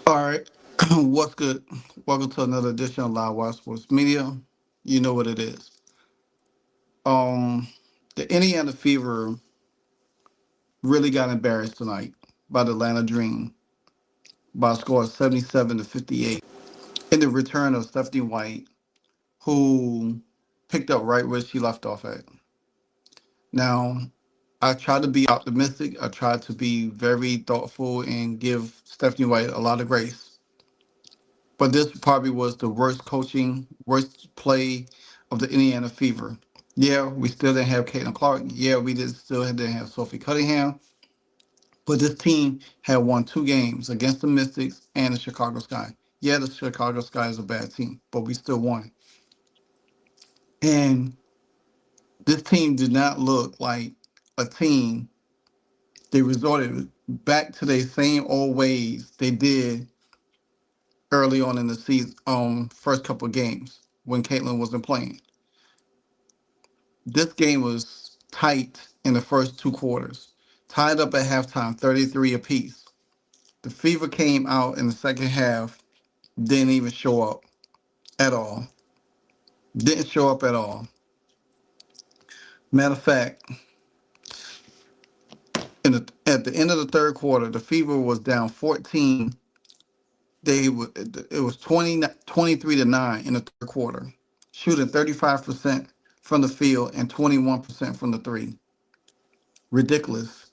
All right, what's good? Welcome to another edition of Live Wire Sports Media. You know what it is. Um, the Indiana Fever really got embarrassed tonight by the Atlanta Dream by a score of 77-58 in the return of Stephanie White, who picked up right where she left off at. Now, I try to be optimistic. I try to be very thoughtful and give Stephanie White a lot of grace. But this probably was the worst coaching, worst play of the Indiana Fever. Yeah, we still didn't have Caitlin Clark. Yeah, we still didn't have Sophie Cunningham. But this team had won two games against the Mystics and the Chicago Sky. Yeah, the Chicago Sky is a bad team, but we still won. And this team did not look like a team. They resorted back to their same old ways they did early on in the season, first couple of games when Caitlin wasn't playing. This game was tight in the first two quarters, tied up at halftime, 33 apiece. The Fever came out in the second half, didn't even show up at all. Didn't show up at all. Matter of fact, at the end of the third quarter, the Fever was down 14. It was 23-9 in the third quarter, shooting 35% from the field and 21% from the three. Ridiculous.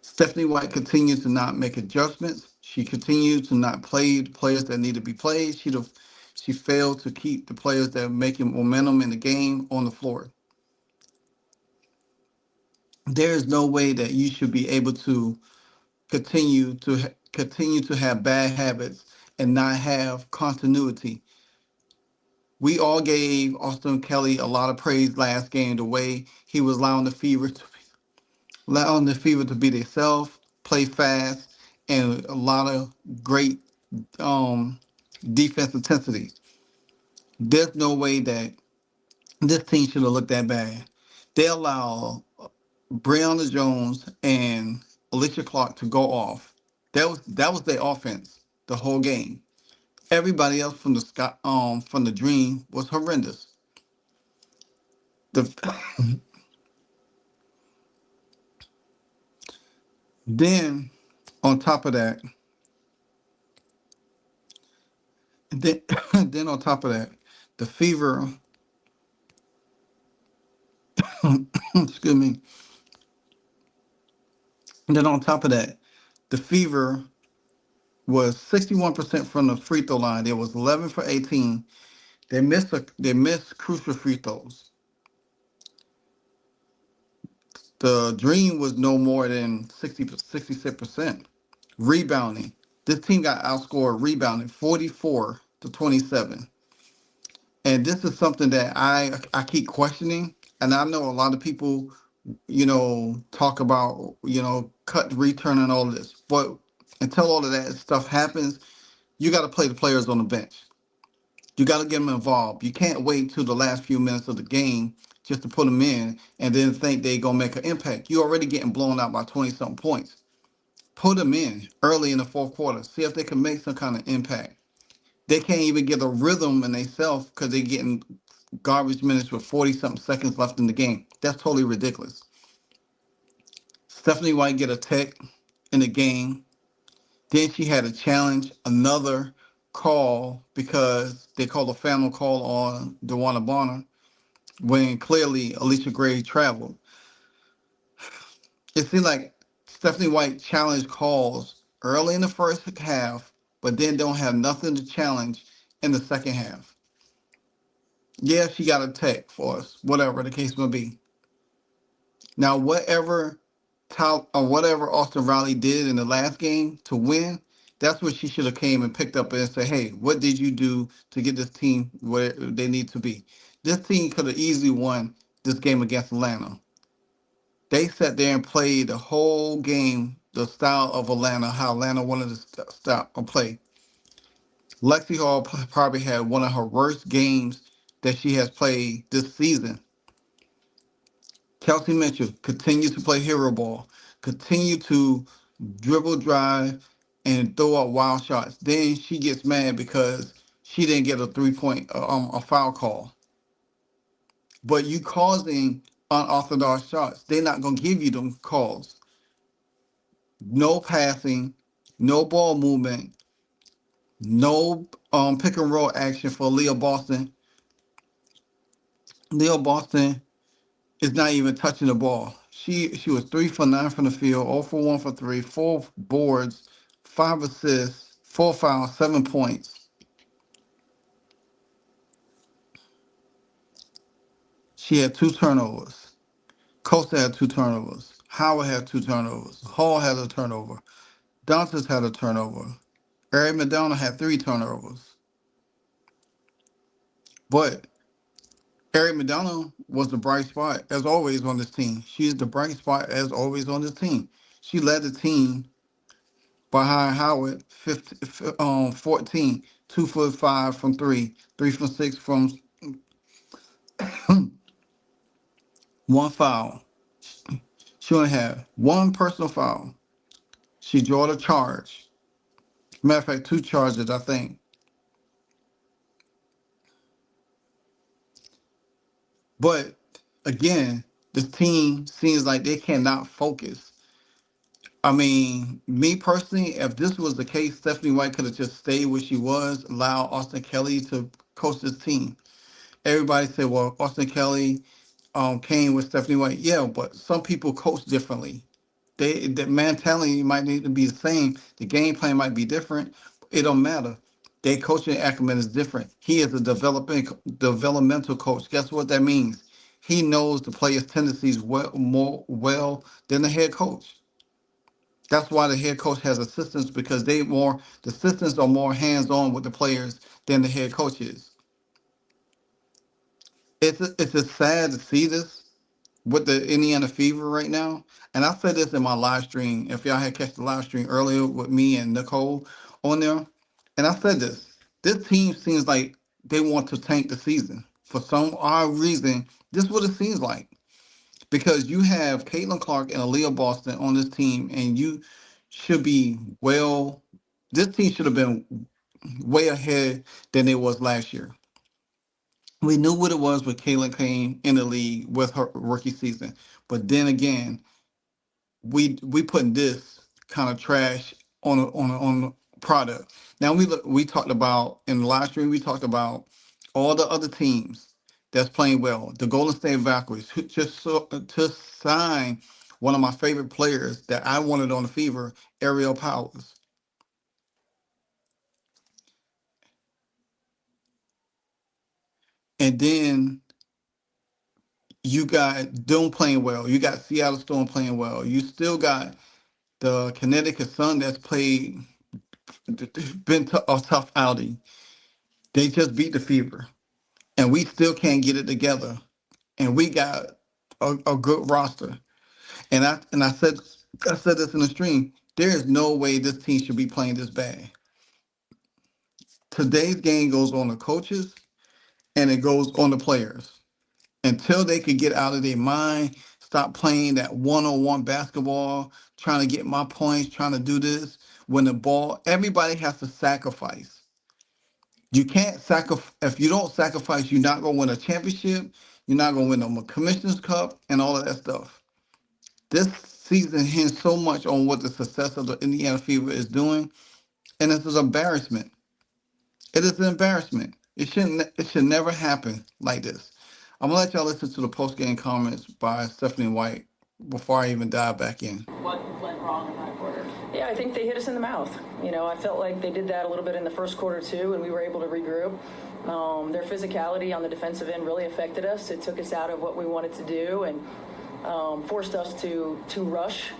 Stephanie White continues to not make adjustments. She continues to not play the players that need to be played. She failed to keep the players that are making momentum in the game on the floor. There is no way that you should be able to continue to have bad habits and not have continuity. We all gave Austin Kelly a lot of praise last game, the way he was allowing the Fever to be themselves, play fast, and a lot of great um, defense intensity. There's no way that this team should have looked that bad. They allow Breonna Jones and Alicia Clark to go off. That was their offense the whole game. Everybody else from the Dream was horrendous. The then on top of that, then then on top of that, the Fever, excuse me. And then on top of that, the Fever was 61% from the free throw line. It was 11 for 18. They missed crucial free throws. The Dream was no more than 66%. Rebounding. This team got outscored rebounding 44-27. And this is something that I keep questioning. And I know a lot of people, talk about, cut return and all of this. But until all of that stuff happens, you got to play the players on the bench. You got to get them involved. You can't wait till the last few minutes of the game just to put them in and then think they're going to make an impact. You're already getting blown out by 20 something points. Put them in early in the fourth quarter. See if they can make some kind of impact. They can't even get a rhythm in themselves because they're getting garbage minutes with 40 something seconds left in the game. That's totally ridiculous. Stephanie White get a tech in the game. Then she had to challenge another call because they called a family call on DeWanna Bonner when clearly Alicia Gray traveled. It seemed like Stephanie White challenged calls early in the first half, but then don't have nothing to challenge in the second half. Yeah, she got a tech for us, whatever the case may be. Now, whatever Austin Riley did in the last game to win, that's what she should have came and picked up and said, "Hey, what did you do to get this team where they need to be?" This team could have easily won this game against Atlanta. They sat there and played the whole game the style of Atlanta, how Atlanta wanted to stop or play. Lexi Hall probably had one of her worst games that she has played this season. Kelsey Mitchell continues to play hero ball, continue to dribble drive. and throw up wild shots. Then she gets mad because she didn't get a 3-point a foul call. But you causing unorthodox shots, they're not gonna give you them calls. No passing, no ball movement, no pick and roll action for Leah Boston. Leah Boston is not even touching the ball. She was 3 for 9 from the field, 0 for 1 for 3, 4 boards, 5 assists, 4 fouls, 7 points. She had 2 turnovers. Costa had 2 turnovers. Howard had 2 turnovers. Hall had a turnover. Dantas had a turnover. Ari McDonald had 3 turnovers. But Ari McDonald was the bright spot, as always, on this team. She's the bright spot, as always, on this team. She led the team behind Howard, 14, 2 for 5 from 3, 3 for 6 from 1 foul. She only had 1 personal foul. She drew a charge. Matter of fact, 2 charges, I think. But again, this team seems like they cannot focus. I mean, me personally, if this was the case, Stephanie White could have just stayed where she was, allow Austin Kelly to coach this team. Everybody said, well, Austin Kelly came with Stephanie White. Yeah, but some people coach differently. The mentality might need to be the same. The game plan might be different. It don't matter. Their coaching acumen is different. He is a developmental coach. Guess what that means? He knows the players' tendencies well than the head coach. That's why the head coach has assistants, because the assistants are more hands-on with the players than the head coach is. It's just sad to see this with the Indiana Fever right now. And I said this in my live stream. If y'all had catch the live stream earlier with me and Nicole on there, and I said this team seems like they want to tank the season for some odd reason. This is what it seems like, because you have Caitlin Clark and Aaliyah Boston on this team, and you should be well. This team should have been way ahead than it was last year. We knew what it was when Caitlin came in the league with her rookie season, but then again, we putting this kind of trash on a product. Now we talked about in the live stream. We talked about all the other teams that's playing well. The Golden State Valkyries, who to sign one of my favorite players that I wanted on the Fever, Ariel Powers. And then you got Doom playing well. You got Seattle Storm playing well. You still got the Connecticut Sun that's played, been a tough outing. They just beat the Fever, and we still can't get it together. And we got a good roster. And I said this in the stream. There is no way this team should be playing this bad. Today's game goes on the coaches and it goes on the players. Until they could get out of their mind, stop playing that one-on-one basketball, trying to get my points, trying to do this. When the ball, everybody has to sacrifice. You can't sacrifice. If you don't sacrifice, you're not going to win a championship. You're not going to win a Commissioner's Cup and all of that stuff. This season hinges so much on what the success of the Indiana Fever is doing, and it's an embarrassment. It is an embarrassment. It shouldn't. It should never happen like this. I'm gonna let y'all listen to the post game comments by Stephanie White before I even dive back in. What went wrong in that quarter? Yeah, I think they hit us in the mouth. I felt like they did that a little bit in the first quarter too, and we were able to regroup. Their physicality on the defensive end really affected us. It took us out of what we wanted to do and forced us to rush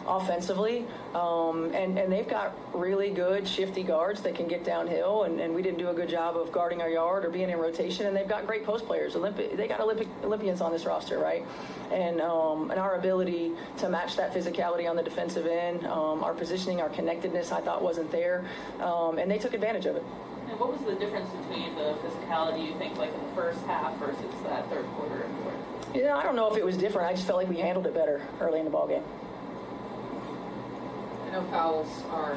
offensively, and they've got really good shifty guards that can get downhill, and we didn't do a good job of guarding our yard or being in rotation, and they've got great post players. They got Olympians on this roster, right? And our ability to match that physicality on the defensive end, our positioning, our connectedness, I thought wasn't there, and they took advantage of it. And what was the difference between the physicality, you think, like in the first half versus that third quarter and fourth? I don't know if it was different. I just felt like we handled it better early in the ballgame. I know fouls are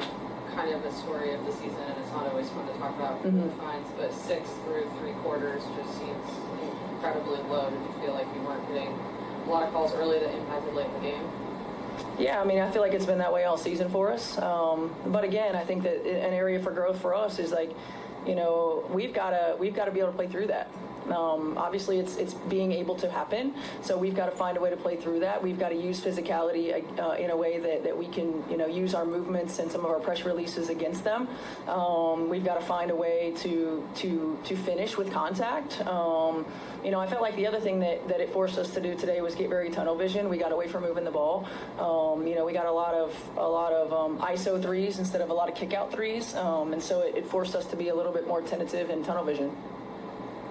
kind of the story of the season, and it's not always fun to talk about the fines, but 6 through 3 quarters just seems incredibly low. Did you feel like you weren't getting a lot of calls early that impacted late in the game? Yeah, I mean, I feel like it's been that way all season for us. But again, I think that an area for growth for us is like, you know, we've got to be able to play through that. Obviously, it's being able to happen, so we've got to find a way to play through that. We've got to use physicality in a way that we can, you know, use our movements and some of our pressure releases against them. We've got to find a way to finish with contact. You know, I felt like the other thing that it forced us to do today was get very tunnel vision. We got away from moving the ball. You know, we got a lot of ISO threes instead of a lot of kick out threes, and so it forced us to be a little bit more tentative in tunnel vision.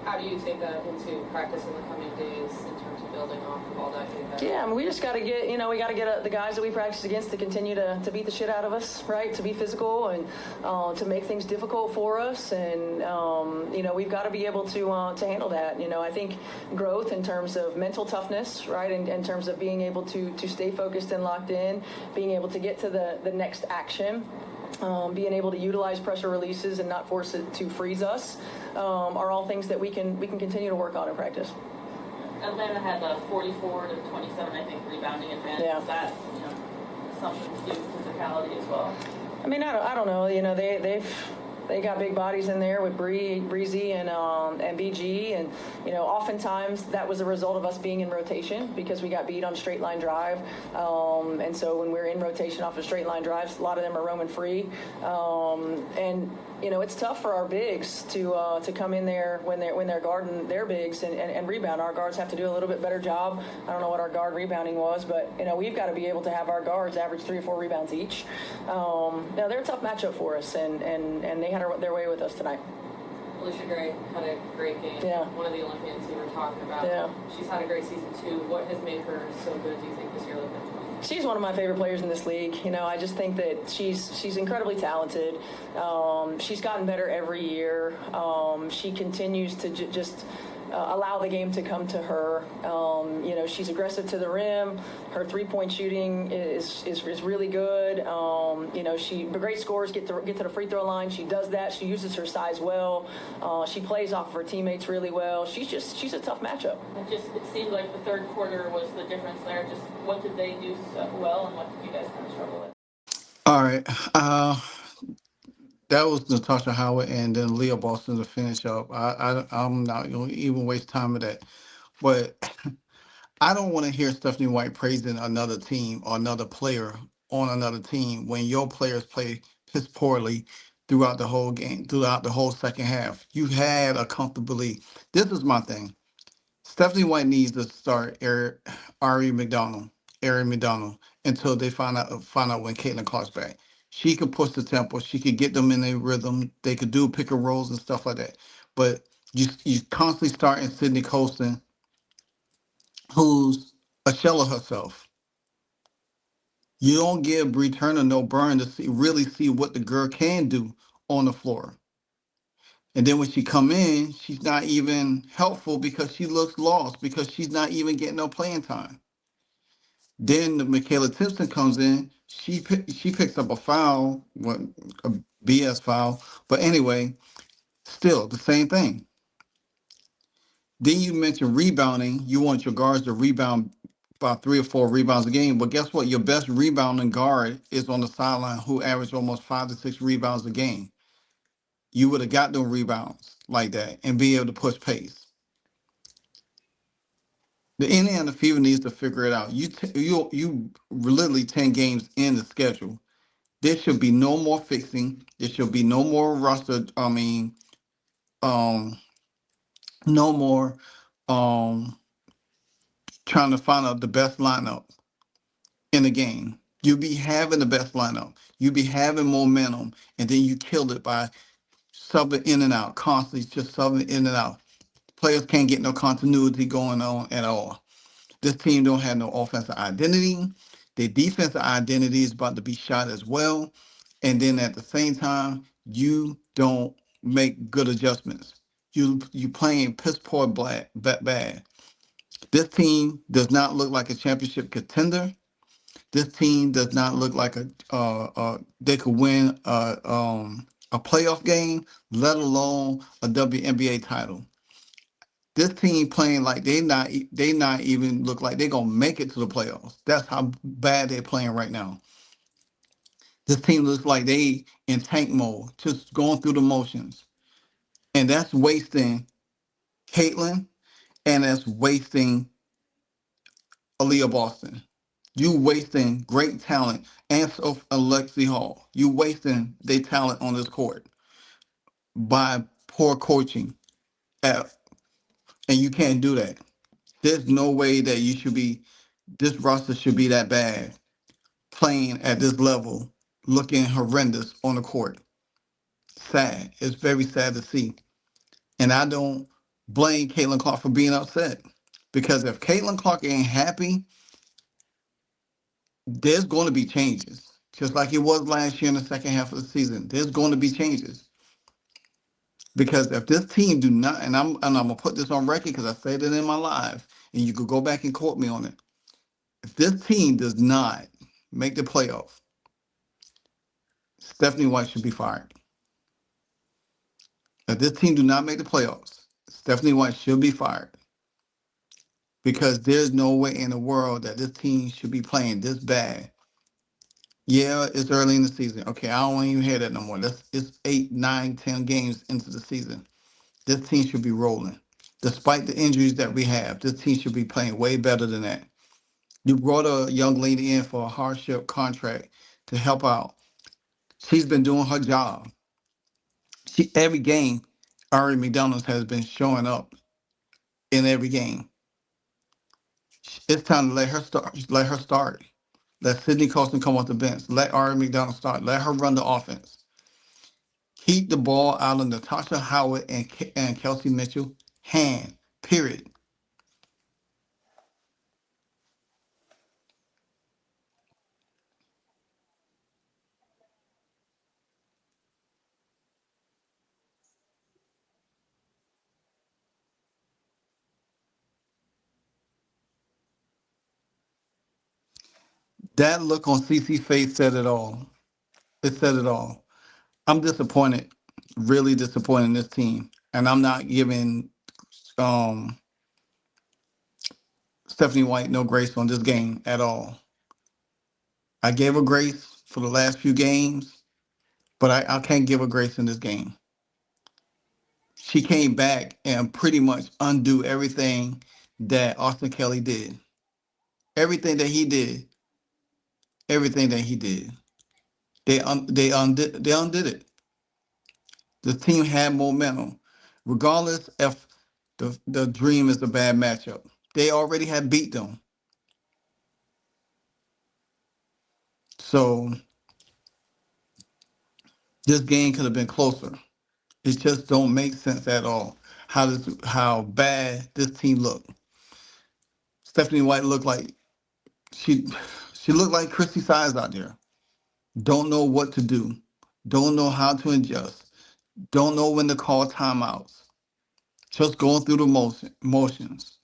How do you take that into practice in the coming days in terms of building off of all that feedback? Yeah, I mean, we just got to get, you know, we got to get the guys that we practice against to continue to beat the shit out of us, right? To be physical and to make things difficult for us. And, you know, we've got to be able to handle that. You know, I think growth in terms of mental toughness, right? In terms of being able to stay focused and locked in, being able to get to the next action. Being able to utilize pressure releases and not force it to freeze us are all things that we can continue to work on in practice. Atlanta had a 44 to 27, I think, rebounding advantage. Yeah. Is that, you know, something to do with physicality as well? I mean, I don't know. You know, they got big bodies in there with Breezy and BG, and you know, oftentimes that was a result of us being in rotation because we got beat on straight line drive, and so when we're in rotation off of straight line drives, a lot of them are roaming free, and you know, it's tough for our bigs to come in there when they're guarding their bigs and rebound. Our guards have to do a little bit better job. I don't know what our guard rebounding was, but you know, we've got to be able to have our guards average 3 or 4 rebounds each. Now they're a tough matchup for us, and they had their way with us tonight. Alicia Gray had a great game. Yeah. One of the Olympians you were talking about. Yeah. She's had a great season too. What has made her so good, do you think, this year looking at? She's one of my favorite players in this league. You know, I just think that she's incredibly talented. She's gotten better every year. She continues to just allow the game to come to her. You know, she's aggressive to the rim. Her three-point shooting is really good. You know, great scores get to the free throw line. She does that. She uses her size well. She plays off of her teammates really well. She's a tough matchup. It seemed like the third quarter was the difference there. Just what did they do so well, and what did you guys kind of struggle with? All right. That was Natasha Howard and then Leah Boston to finish up. I'm not going to even waste time with that. But I don't want to hear Stephanie White praising another team or another player on another team when your players play piss poorly throughout the whole game, throughout the whole second half. You had a comfortably. This is my thing. Stephanie White needs to start Ari McDonald, until they find out when Caitlin Clark's back. She could push the tempo. She could get them in their rhythm. They could do pick and rolls and stuff like that. But you constantly starting Sydney Colston, who's a shell of herself. You don't give Bree Turner no burn to really see what the girl can do on the floor. And then when she come in, she's not even helpful because she looks lost because she's not even getting no playing time. Then Michaela Timpson comes in. She picks up a foul, a BS foul. But anyway, still the same thing. Then you mentioned rebounding. You want your guards to rebound about 3 or 4 rebounds a game. But guess what? Your best rebounding guard is on the sideline who averaged almost 5 to 6 rebounds a game. You would have got them rebounds like that and be able to push pace. The Indiana Fever needs to figure it out. You literally 10 games in the schedule. There should be no more fixing. There should be no more roster. No more trying to find out the best lineup in the game. You be having the best lineup. You be having momentum, and then you kill it by subbing in and out, constantly just subbing in and out. Players can't get no continuity going on at all. This team don't have no offensive identity. Their defensive identity is about to be shot as well. And then at the same time, you don't make good adjustments. You playing piss poor bad. This team does not look like a championship contender. This team does not look like they could win a playoff game, let alone a WNBA title. This team playing like they not even look like they're gonna make it to the playoffs. That's how bad they're playing right now. This team looks like they in tank mode, just going through the motions. And that's wasting Caitlin and that's wasting Aaliyah Boston. You wasting great talent and so Alexi Hall. You wasting their talent on this court by poor coaching. And you can't do that. There's no way that this roster should be that bad playing at this level, looking horrendous on the court. Sad. It's very sad to see. And I don't blame Caitlin Clark for being upset. Because if Caitlin Clark ain't happy, there's going to be changes. Just like it was last year in the second half of the season. There's going to be changes. Because if this team do not, and I'm gonna put this on record because I said it in my live, and you could go back and quote me on it. If this team does not make the playoff, Stephanie White should be fired. If this team do not make the playoffs, Stephanie White should be fired. Because there's no way in the world that this team should be playing this bad. Yeah, it's early in the season. Okay, I don't even hear that no more. It's 8, 9, 10 games into the season. This team should be rolling. Despite the injuries that we have, this team should be playing way better than that. You brought a young lady in for a hardship contract to help out. She's been doing her job. Every game, Ari McDonald has been showing up in every game. It's time to let her start. Let her start. Let Sydney Colson come off the bench. Let Ari McDonald start. Let her run the offense. Keep the ball out of Natasha Howard and Kelsey Mitchell hand. Period. That look on CeCe's face said it all. It said it all. I'm disappointed, really disappointed in this team, and I'm not giving Stephanie White no grace on this game at all. I gave her grace for the last few games, but I can't give her grace in this game. She came back and pretty much undo everything that Austin Kelly did. Everything that he did. Everything that he did. They undid it. The team had momentum. Regardless if the Dream is a bad matchup. They already had beat them. So this game could have been closer. It just don't make sense at all. How bad this team looked. Stephanie White looked like she looked like Christy Sides out there. Don't know what to do. Don't know how to adjust. Don't know when to call timeouts. Just going through the motions.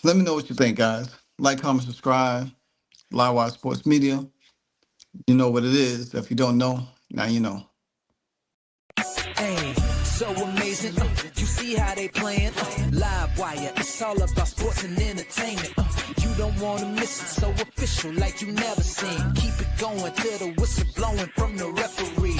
Let me know what you think, guys. Like, comment, subscribe. Livewire Sports Media. You know what it is. If you don't know, now you know. Hey, so amazing. You see how they playing? Live wire. It's all about sports and entertainment. You don't want to miss it. So official, like you never seen. Keep it going till the whistle blowing from the referee.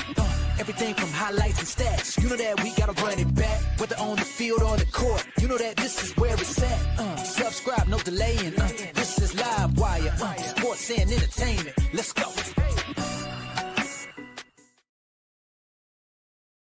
Everything from highlights and stats. You know that we gotta run it back. Whether on the field or the court. You know that this is where it's at. Subscribe, no delaying.